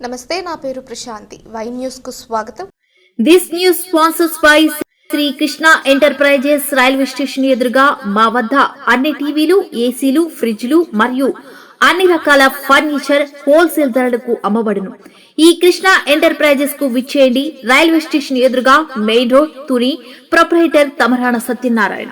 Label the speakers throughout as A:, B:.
A: నమస్తే, నా పేరు ప్రశాంతి. వై న్యూస్ కు స్వాగతం.
B: This news sponsors by Shri Krishna enterprises. Railway station ఎదురుగా మా వద్ద అన్ని టీవీలు, ఏసీలు, ఫ్రిడ్జ్లు మరియు అన్ని రకాల ఫర్నిచర్ హోల్సేల్ ధరలకు అమ్మబడును. ఈ కృష్ణ ఎంటర్ప్రైజెస్ కు విచ్చేయండి. రైల్వే స్టేషన్ ఎదురుగా, main road, Tuni. Proprietor Tamarana Satyanarayana.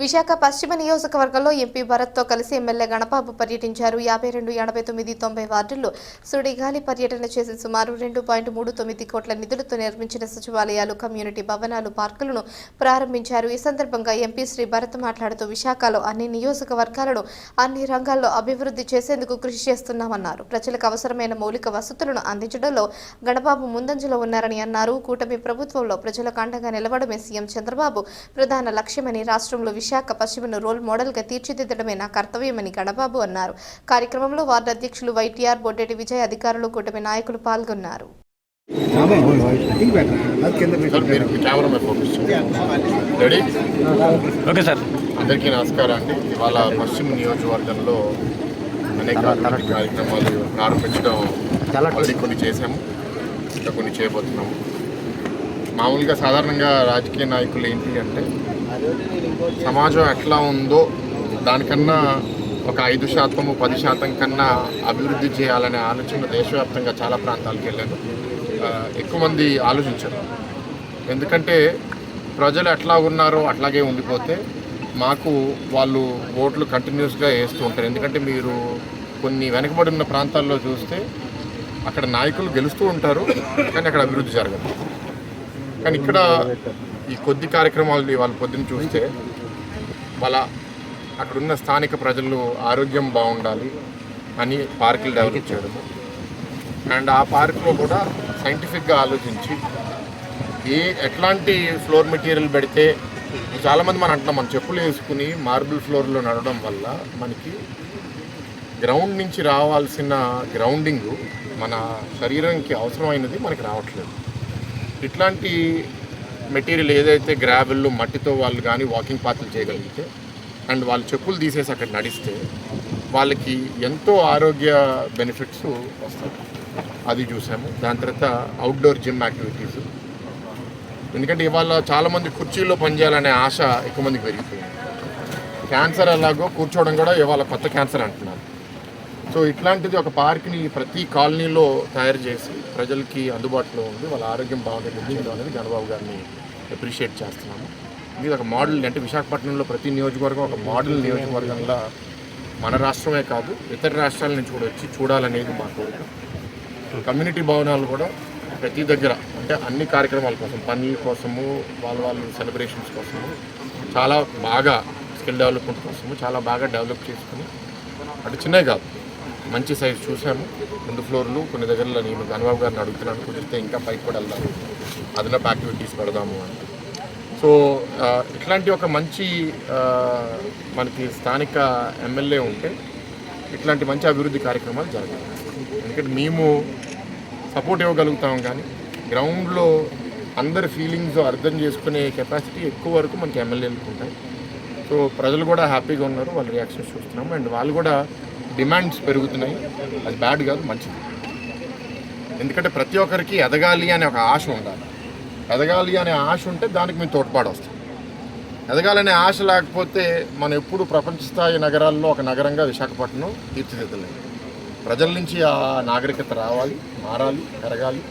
A: Visakha పశ్చిమ నియోజకవర్గంలో ఎంపీ భరత్తో కలిసి ఎమ్మెల్యే గణబాబు పర్యటించారు. 52, 89, 90 వార్డుల్లో సుడిగాలి పర్యటన చేసి సుమారు 2.39 కోట్ల నిధులతో నిర్మించిన సచివాలయాలు, కమ్యూనిటీ భవనాలు, పార్కులను ప్రారంభించారు. ఈ సందర్భంగా ఎంపీ శ్రీ భరత్ మాట్లాడుతూ విశాఖలో అన్ని నియోజకవర్గాలను అన్ని రంగాల్లో అభివృద్ధి చేసేందుకు కృషి చేస్తున్నామన్నారు. ప్రజలకు అవసరమైన మౌలిక వసతులను అందించడంలో గణబాబు ముందంజలో ఉన్నారని అన్నారు. కూటమి ప్రభుత్వంలో ప్రజలకు అండగా నిలవడమే సీఎం చంద్రబాబు ప్రధాన లక్ష్యమని, రాష్ట్రంలో విశాఖ పశ్చిమను రోల్ మోడల్ గా తీర్చిదిద్దడమే నా కర్తవ్యమని గణబాబు అన్నారు. కార్యక్రమంలో వార్డు అధ్యక్షులు వైటీఆర్, బొడ్డెటి విజయ్, అధికారులు, కూటమి నాయకులు పాల్గొన్నారు.
C: అందరికీ నమస్కారం అండి. ఇవాళ పశ్చిమ నియోజకవర్గంలో అనేక కార్యక్రమాలు ప్రారంభించడం ఆల్రెడీ కొన్ని చేశాము, ఇంకా కొన్ని చేయబోతున్నాము. మామూలుగా సాధారణంగా రాజకీయ నాయకులు ఏంటి అంటే సమాజం ఎట్లా ఉందో దానికన్నా ఒక 5%, 10% కన్నా అభివృద్ధి చేయాలనే ఆలోచన దేశవ్యాప్తంగా చాలా ప్రాంతాలకు వెళ్ళాను. ఎక్కువ మంది ఆలోచించారు. ఎందుకంటే ప్రజలు ఎట్లా ఉన్నారో అట్లాగే ఉండిపోతే మాకు వాళ్ళు ఓట్లు కంటిన్యూస్గా వేస్తూ ఉంటారు. ఎందుకంటే మీరు కొన్ని వెనకబడి ఉన్న ప్రాంతాల్లో చూస్తే అక్కడ నాయకులు గెలుస్తూ ఉంటారు, కానీ అక్కడ అభివృద్ధి జరగదు. కానీ ఇక్కడ ఈ కొద్ది కార్యక్రమాలు వాళ్ళు పొద్దున్న చూస్తే వాళ్ళ అక్కడున్న స్థానిక ప్రజలు ఆరోగ్యం బాగుండాలి అని పార్కులు డెవలప్ చేయడము, అండ్ ఆ పార్కులో కూడా సైంటిఫిక్గా ఆలోచించి ఎట్లాంటి ఫ్లోర్ మెటీరియల్ పెడితే, చాలామంది మనం అంటున్నాం మన చెప్పులు వేసుకుని మార్బుల్ ఫ్లోర్లో నడవడం వల్ల మనకి గ్రౌండ్ నుంచి రావాల్సిన గ్రౌండింగ్ మన శరీరానికి అవసరమైనది మనకి రావట్లేదు. ఇట్లాంటి మెటీరియల్ ఏదైతే గ్రావెల్, మట్టితో వాళ్ళు కానీ వాకింగ్ పాత్రలు చేయగలిగితే అండ్ వాళ్ళు చెప్పులు తీసేసి అక్కడ నడిస్తే వాళ్ళకి ఎంతో ఆరోగ్య బెనిఫిట్స్ వస్తాయి. అది చూసాము. దాని తర్వాత అవుట్డోర్ జిమ్ యాక్టివిటీస్. ఎందుకంటే ఇవాళ చాలామంది కుర్చీలో పనిచేయాలనే ఆశ ఎక్కువ మందికి పెరిగిపోయింది. క్యాన్సర్ ఎలాగో కూర్చోవడం కూడా ఇవాళ కొత్త క్యాన్సర్ అంటున్నారు. సో ఇట్లాంటిది ఒక పార్క్ని ప్రతి కాలనీలో తయారు చేసి ప్రజలకి అందుబాటులో ఉంది, వాళ్ళ ఆరోగ్యం బాగుంటుంది అనేది గణబాబు గారిని అప్రిషియేట్ చేస్తున్నాము. ఇది ఒక మోడల్. అంటే విశాఖపట్నంలో ప్రతి నియోజకవర్గం ఒక మోడల్ నియోజకవర్గంలో మన రాష్ట్రమే కాదు ఇతర రాష్ట్రాల నుంచి కూడా వచ్చి చూడాలనేది మా కోరిక. కమ్యూనిటీ భవనాలు కూడా ప్రతి దగ్గర అంటే అన్ని కార్యక్రమాల కోసం, పనుల కోసము, వాళ్ళ సెలబ్రేషన్స్ కోసము చాలా బాగా స్కిల్ డెవలప్మెంట్ కోసము చాలా బాగా డెవలప్ చేసుకుని అటు చిన్నవి కాదు మంచి సైజు చూసాము. 2 ఫ్లోర్లు కొన్ని దగ్గరలో నేను గణబాబు గారిని అడుగుతున్నాను, కుదిరితే ఇంకా పైకి కూడా వెళ్దాము, అదనపు యాక్టివిటీస్ పెడదాము అని. సో ఇట్లాంటి ఒక మంచి మనకి స్థానిక ఎమ్మెల్యే ఉంటే ఇట్లాంటి మంచి అభివృద్ధి కార్యక్రమాలు జరగాలి. ఎందుకంటే మేము సపోర్ట్ ఇవ్వగలుగుతాం, కానీ గ్రౌండ్లో అందరి ఫీలింగ్స్ అర్థం చేసుకునే కెపాసిటీ ఎక్కువ వరకు మనకి ఎమ్మెల్యేలకు ఉంటాయి. సో ప్రజలు కూడా హ్యాపీగా ఉన్నారు, వాళ్ళ రియాక్షన్స్ చూస్తున్నాము. అండ్ వాళ్ళు కూడా డిమాండ్స్ పెరుగుతున్నాయి. అది బ్యాడ్ కాదు, మంచిది. ఎందుకంటే ప్రతి ఒక్కరికి ఎదగాలి అనే ఒక ఆశ ఉండాలి. ఎదగాలి అనే ఆశ ఉంటే దానికి మేము తోడ్పాటు వస్తాం. ఎదగాలనే ఆశ లేకపోతే మనం ఎప్పుడు ప్రపంచ స్థాయి నగరాల్లో ఒక నగరంగా విశాఖపట్నం తీర్చిదిద్దలేదు. ప్రజల నుంచి ఆ నాగరికత రావాలి, మారాలి, పెరగాలి.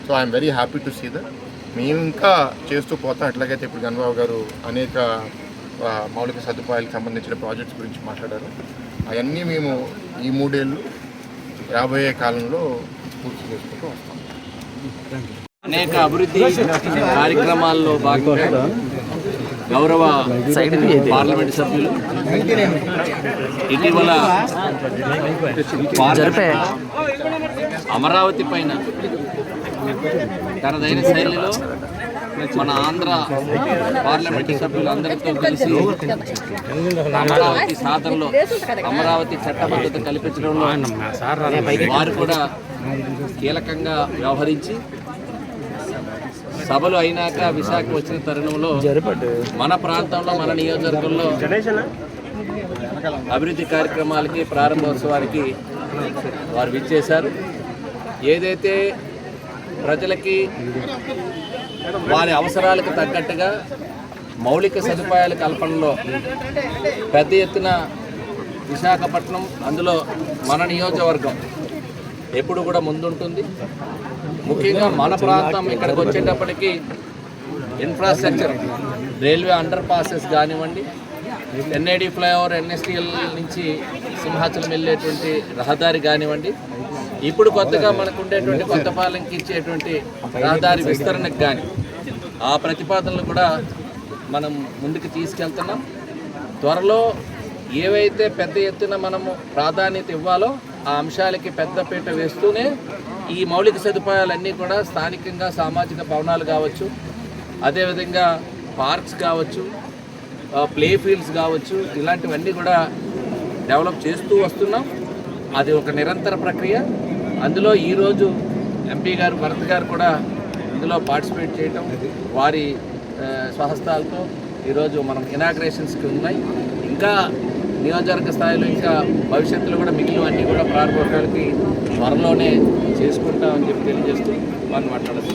C: So I'm very happy to see that. మేము ఇంకా చేస్తూ పోతాం. ఎట్లాగైతే ఇప్పుడు గణబాబు గారు అనేక మౌలిక సదుపాయాలకు సంబంధించిన ప్రాజెక్ట్స్ గురించి మాట్లాడారు. అవన్నీ మేము ఈ 3 ఏళ్ళు రాబోయే కాలంలో పూర్తి చేసుకుంటూ వస్తాం.
D: అనేక అభివృద్ధి కార్యక్రమాల్లో భాగంగా గౌరవ పార్లమెంట్ సభ్యులు ఇటీవల అమరావతి పైన తనదైన శైలిలో మన ఆంధ్ర పార్లమెంట్ సభ్యులందరితో కలిసి అమరావతి సాధనలో అమరావతి చట్టబద్ధత కల్పించడంలో వారు కూడా కీలకంగా వ్యవహరించి సభలు అయినాక విశాఖ వచ్చిన తరుణంలో మన ప్రాంతంలో మన నియోజకవర్గంలో అభివృద్ధి కార్యక్రమాలకి ప్రారంభోత్సవానికి వారు విచ్చేశారు. ఏదైతే ప్రజలకి వారి అవసరాలకు తగ్గట్టుగా మౌలిక సదుపాయాల కల్పనలో పెద్ద ఎత్తున విశాఖపట్నం, అందులో మన నియోజకవర్గం ఎప్పుడు కూడా ముందుంటుంది. ముఖ్యంగా మన ప్రాంతం ఇక్కడికి వచ్చేటప్పటికి ఇన్ఫ్రాస్ట్రక్చర్, రైల్వే అండర్ పాసెస్ కానివ్వండి, ఎన్ఐడి ఫ్లైఓవర్, ఎన్ఎస్టిఎల్ నుంచి సింహాచలం వెళ్ళేటువంటి రహదారి కానివ్వండి, ఇప్పుడు కొత్తగా మనకు ఉండేటువంటి కొత్తపాలెంకి ఇచ్చేటువంటి రహదారి విస్తరణకు కానీ ఆ ప్రతిపాదనలు కూడా మనం ముందుకు తీసుకెళ్తున్నాం. త్వరలో ఏవైతే పెద్ద ఎత్తున మనము ప్రాధాన్యత ఇవ్వాలో ఆ అంశాలకి పెద్దపీట వేస్తూనే ఈ మౌలిక సదుపాయాలన్నీ కూడా స్థానికంగా సామాజిక భవనాలు కావచ్చు, అదేవిధంగా పార్క్స్ కావచ్చు, ప్లే ఫీల్డ్స్ కావచ్చు, ఇలాంటివన్నీ కూడా డెవలప్ చేస్తూ వస్తున్నాం. అది ఒక నిరంతర ప్రక్రియ. అందులో ఈరోజు ఎంపీ గారు భరత్ గారు కూడా ఇందులో పార్టిసిపేట్ చేయటం, వారి స్వహస్తాలతో ఈరోజు మనం ఇనాగ్రేషన్స్కి ఉన్నాయి. ఇంకా నియోజకవర్గ స్థాయిలో ఇంకా భవిష్యత్తులో కూడా మిగిలినవన్నీ కూడా ప్రారంభోత్సవాలకి త్వరలోనే చేసుకుంటామని చెప్పి తెలియజేస్తూ మనం మాట్లాడచ్చు.